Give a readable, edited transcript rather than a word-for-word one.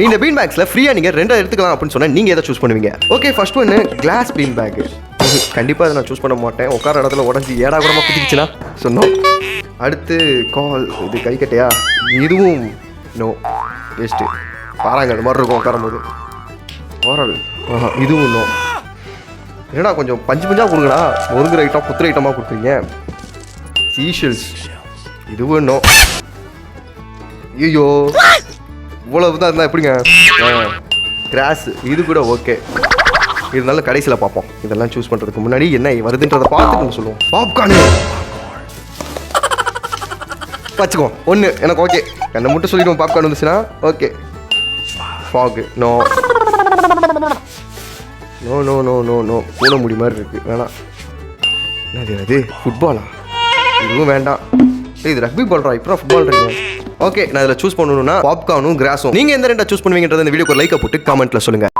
இந்த பீன் பேக்ஸ்ல ஃப்ரீயா நீங்க 2 எடுத்துக்கலாம் அப்படின்னு சொன்னா நீங்க எதை சூஸ் பண்ணுவீங்க? Okay, first one class bean bag. கண்டிப்பா அதை நான் சூஸ் பண்ண மாட்டேன். உட்கார இடத்துல உடஞ்சி ஏடா கூடமா குத்திக்கிச்சுன்னா சொன்னோம். அடுத்து கால், இது கைக்கட்டையா? இதுவும் நோ, வேஸ்ட். பாறாங்க அது மாதிரி இருக்கும் உட்காரும்போது. ஓரல், இதுவும் நோ. ஏடா கொஞ்சம் பஞ்சா கொடுங்கடா, முருங்குற ஐட்டம் குத்துற ஐட்டமாக கொடுக்குறீங்க. சீஷல்ஸ், இதுவும் நோ. ஐயோ, இவ்வளவு தான் இருந்தால் எப்படிங்க? கிராஸ், இது கூட ஓகே. இருந்தாலும் கடைசியில் பார்ப்போம். இதெல்லாம் சூஸ் பண்ணுறதுக்கு முன்னாடி என்ன வருதுன்றதை பார்த்துட்டு சொல்லுவோம். பாப்கார்னு வச்சுக்கோ, ஒன்று எனக்கு ஓகே. என்னை மட்டும் சொல்லிடுவோம். பாப்கார்ன் வந்துச்சுன்னா okay. Fog, no no no no no no. பூனை முடி மாதிரி இருக்குது, வேணாம். என்னது அது? ஃபுட்பாலா? இதுவும் வேண்டாம். இது ரக்பி பால்ரா, இப்போ ஃபுட்பால்றீங்க. ஓகே, நான் இதில் சூஸ் பண்ணணும்னா பாப்கார்னும் கிராஸும். நீங்கள் எந்த 2 சூஸ் பண்ணுவீங்கன்றத இந்த வீடியோக்கு ஒரு லைக்கை போட்டு கமெண்ட்டில் சொல்லுங்கள்.